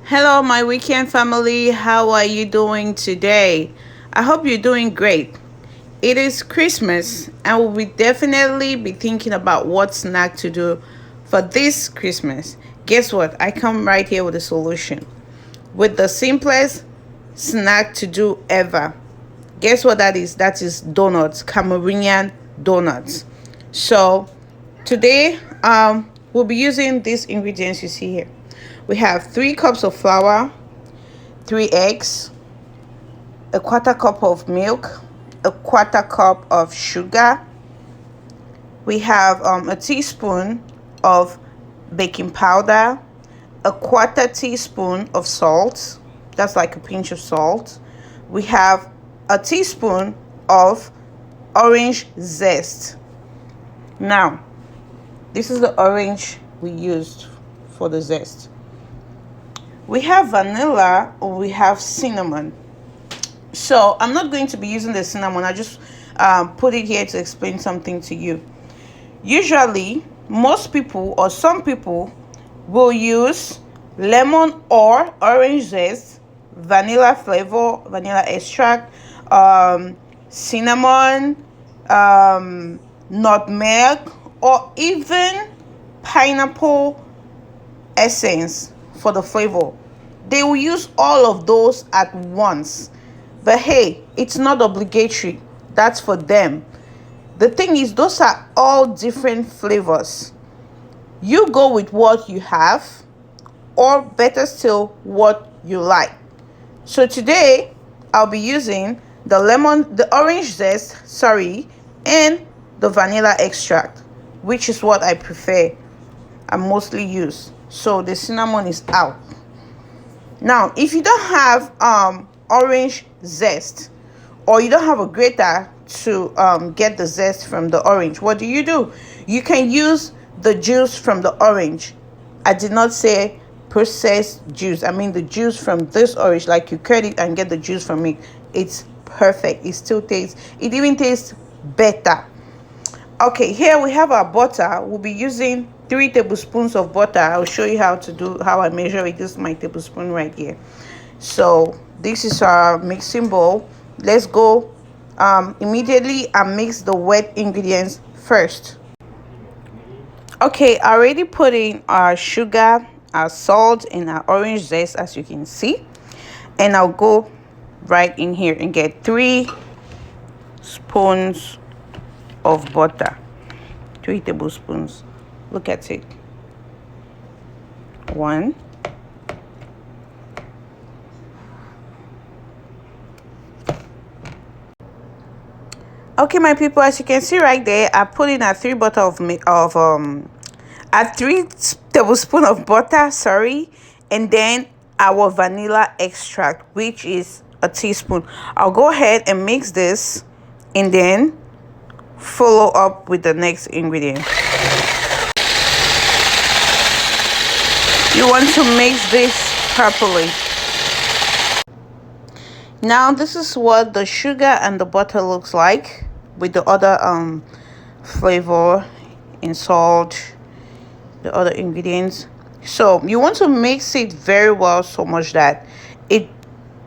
Hello, my weekend family. How are you doing today? I hope you're doing great. It is Christmas, and we'll definitely be thinking about what snack to do for this Christmas. Guess what? I come right here with a solution. With the simplest snack to do ever. Guess what that is? That is donuts, Cameroonian donuts. So today, we'll be using these ingredients you see here. We have 3 cups of flour, 3 eggs, a quarter cup of milk, a quarter cup of sugar. We have a teaspoon of baking powder, a quarter teaspoon of salt. That's like a pinch of salt. We have a teaspoon of orange zest. Now, this is the orange we used for the zest. We have vanilla or we have cinnamon. So I'm not going to be using the cinnamon. I just put it here to explain something to you. Usually, most people or some people will use lemon or orange zest, vanilla flavor, vanilla extract, cinnamon, nutmeg, or even pineapple essence for the flavor. They will use all of those at once. But hey, it's not obligatory. That's for them. The thing is, those are all different flavors. You go with what you have, or better still, what you like. So today, I'll be using the orange zest, and the vanilla extract, which is what I prefer. I mostly use. So the cinnamon is out. Now, if you don't have orange zest, or you don't have a grater to get the zest from the orange, what do? You can use the juice from the orange. I did not say processed juice. I mean the juice from this orange, like you cut it and get the juice from it. It's perfect. It even tastes better. Okay, here we have our butter. We'll be using 3 tablespoons of butter. I'll show you how I measure it. This is my tablespoon right here. So this is our mixing bowl. Let's go immediately and mix the wet ingredients first. Okay, I already put in our sugar, our salt, and our orange zest, as you can see. And I'll go right in here and get 3 spoons of butter. 3 tablespoons. Look at it. 1. Okay, my people, as you can see right there, I put in a 3 tablespoon of butter, and then our vanilla extract, which is a teaspoon. I'll go ahead and mix this and then follow up with the next ingredient. You want to mix this properly. Now this is what the sugar and the butter looks like with the other flavor and salt, the other ingredients. So you want to mix it very well, so much that it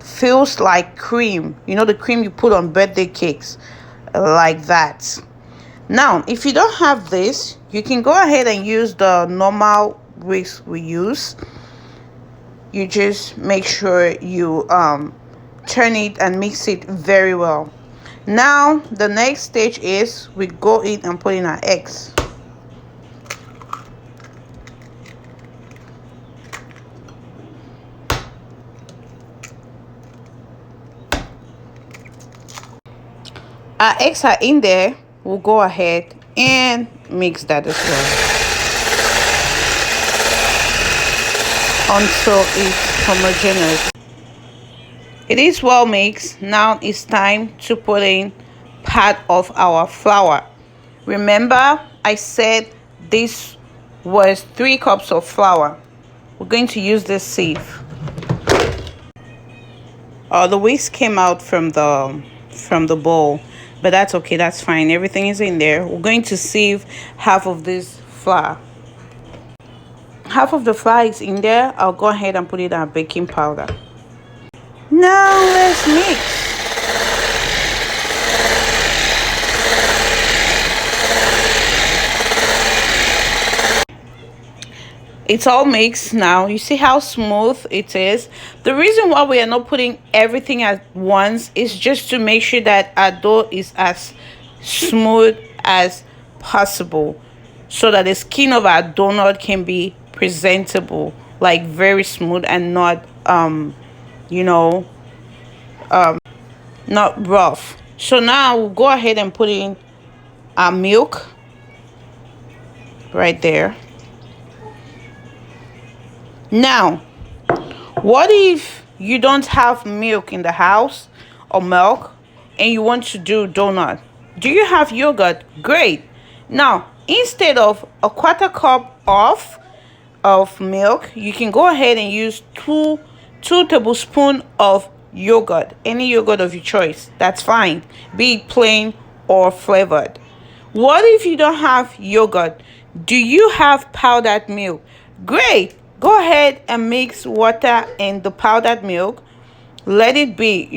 feels like cream. You know, the cream you put on birthday cakes, like that. Now, if you don't have this, you can go ahead and use the normal whisk we use. You just make sure you turn it and mix it very well. Now the next stage is we go in and put in our eggs. Our eggs are in there. We'll go ahead and mix that as well until it's homogeneous. It is well mixed. Now it's time to put in part of our flour. Remember, I said this was 3 cups of flour. We're going to use this sieve. The whisk came out from the bowl, but that's okay. That's fine. Everything is in there. We're going to sieve half of this flour. Half of the flour is in there. I'll go ahead and put it on baking powder. Now let's mix. It's all mixed now. You see how smooth it is. The reason why we are not putting everything at once is just to make sure that our dough is as smooth as possible, so that the skin of our donut can be presentable, like very smooth and not you know not rough. So now we'll go ahead and put in our milk right there. Now, what if you don't have milk in the house or milk and you want to do donut? Do you have yogurt? Great. Now, instead of a quarter cup of milk, you can go ahead and use two tablespoons of yogurt, any yogurt of your choice. That's fine, be it plain or flavored. What if you don't have yogurt? Do you have powdered milk? Great. Go ahead and mix water and the powdered milk. Let it be,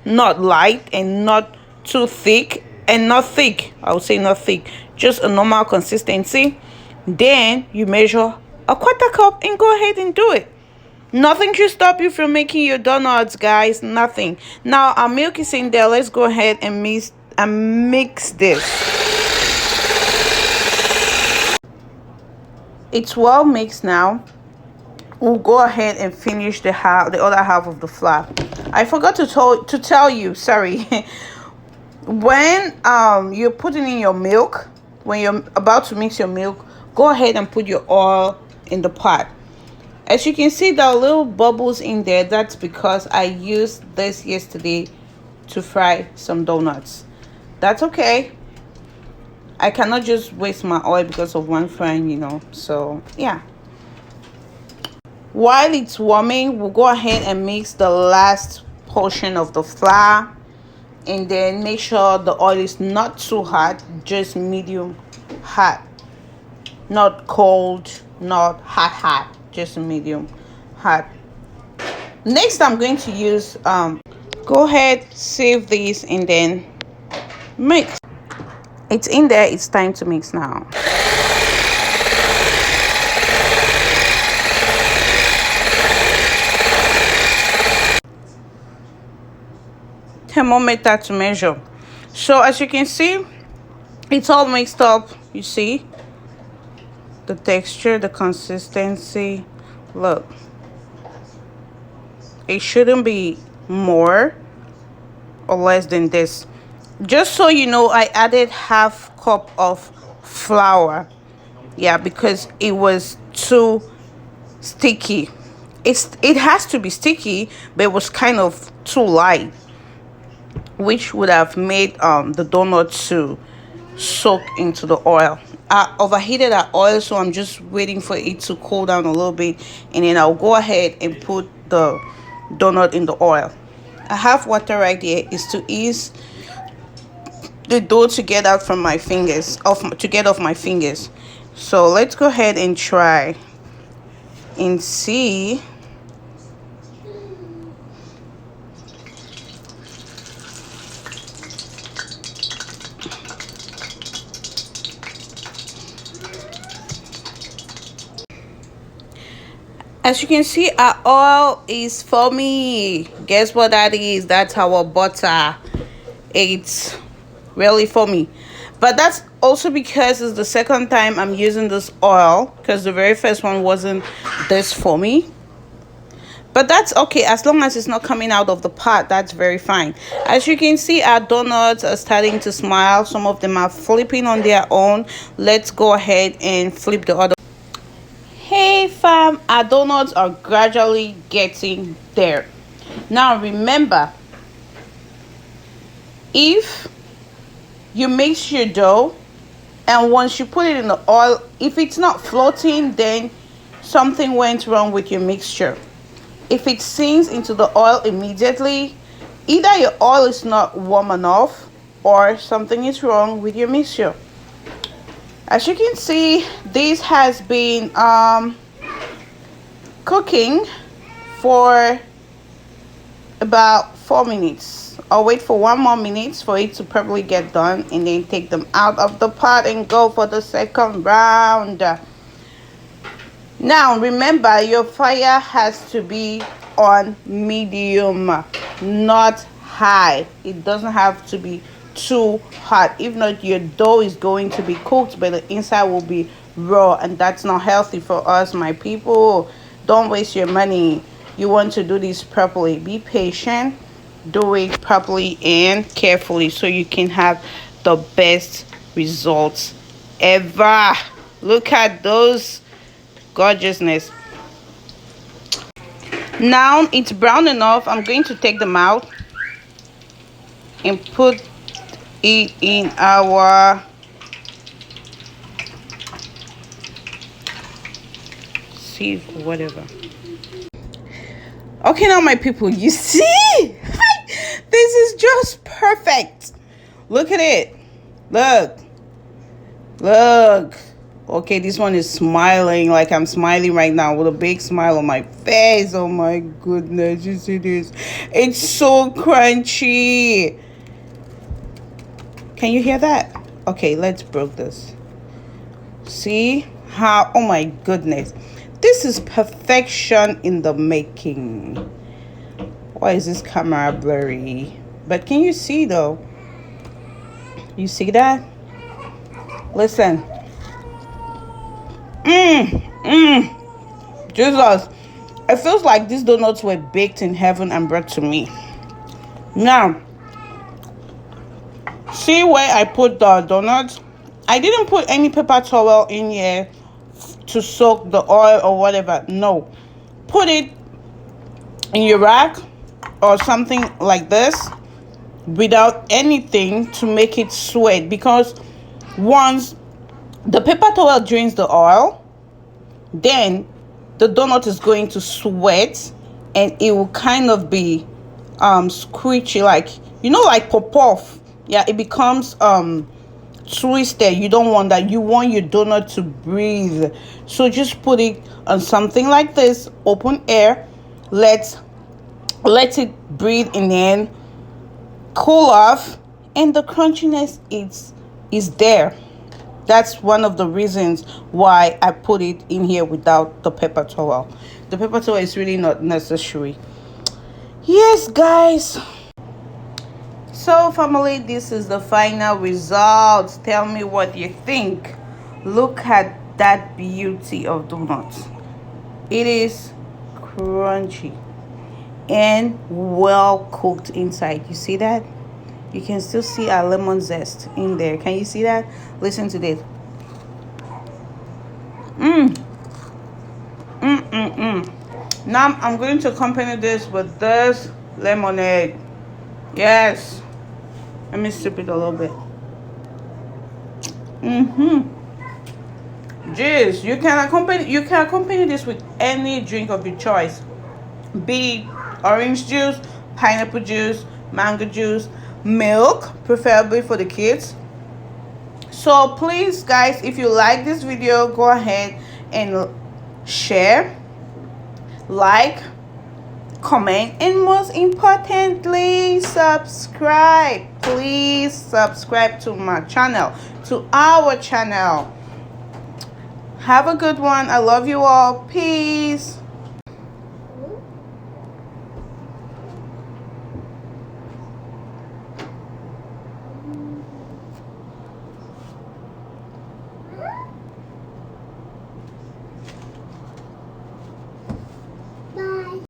not light and not too thick, and not thick. I would say not thick, just a normal consistency. Then you measure a quarter cup and go ahead and do it. Nothing should stop you from making your donuts, guys. Nothing. Now our milk is in there. Let's go ahead and mix this. It's well mixed now. We'll go ahead and finish the other half of the flour. I forgot to tell you, sorry. When you're putting in your milk, when you're about to mix your milk, go ahead and put your oil in the pot. As you can see, there are little bubbles in there. That's because I used this yesterday to fry some donuts. That's okay. I cannot just waste my oil because of one frying, so yeah. While it's warming, we'll go ahead and mix the last portion of the flour, and then make sure the oil is not too hot, just medium hot, not cold, not hot, just medium hot. Next, I'm going to use go ahead, save this, and then mix. It's in there. It's time to mix now. Thermometer to measure. So as you can see, it's all mixed up. You see the texture, the consistency. Look, it shouldn't be more or less than this. Just so you know, I added half cup of flour, yeah, because it was too sticky. It has to be sticky, but it was kind of too light, which would have made the donut to soak into the oil. I overheated our oil, so I'm just waiting for it to cool down a little bit, and then I'll go ahead and put the donut in the oil. I have water right there. Is to ease the dough to get out from my fingers, to get off my fingers. So let's go ahead and try and see. As you can see, our oil is foamy. Guess what that is? That's our butter. It's really foamy. But that's also because it's the second time I'm using this oil, because the very first one wasn't this foamy. But that's okay, as long as it's not coming out of the pot. That's very fine. As you can see, our donuts are starting to smile. Some of them are flipping on their own. Let's go ahead and flip the other. Hey fam, our donuts are gradually getting there. Now remember, if you mix your dough and once you put it in the oil, if it's not floating, then something went wrong with your mixture. If it sinks into the oil immediately, either your oil is not warm enough or something is wrong with your mixture. As you can see, this has been cooking for about 4 minutes. I'll wait for 1 more minute for it to probably get done, and then take them out of the pot and go for the second round. Now remember, your fire has to be on medium, not high. It doesn't have to be too hot. If not, your dough is going to be cooked but the inside will be raw, and that's not healthy for us, my people. Don't waste your money. You want to do this properly. Be patient, do it properly and carefully so you can have the best results ever. Look at those gorgeousness. Now it's brown enough. I'm going to take them out and put it in our sieve, whatever. Okay, now my people, you see this is just perfect. Look at it. Look. Okay, this one is smiling like I'm smiling right now with a big smile on my face. Oh my goodness, you see this? It's so crunchy. Can you hear that? Okay, let's break this. See how, oh my goodness, this is perfection in the making. Why is this camera blurry? But can you see though? You see that? Listen. Jesus, it feels like these donuts were baked in heaven and brought to me. Now, see where I put the donuts? I didn't put any paper towel in here to soak the oil or whatever. No, put it in your rack or something like this without anything to make it sweat, because once the paper towel drains the oil, then the donut is going to sweat and it will kind of be squishy, like, you know, like pop-off. Yeah, it becomes twisted. You don't want that. You want your donut to breathe. So just put it on something like this, open air, let it breathe, and then cool off, and the crunchiness is there. That's one of the reasons why I put it in here without the paper towel. The paper towel is really not necessary. Yes, guys. So family, this is the final result. Tell me what you think. Look at that beauty of donuts. It is crunchy and well cooked inside. You see that? You can still see our lemon zest in there. Can you see that? Listen to this. Now I'm going to accompany this with this lemonade. Yes. Let me sip it a little bit. Jeez, you can accompany this with any drink of your choice. Be it orange juice, pineapple juice, mango juice, milk, preferably for the kids. So please guys, if you like this video, go ahead and share, like, comment, and most importantly, subscribe. Please subscribe to my channel, to our channel. Have a good one. I love you all. Peace.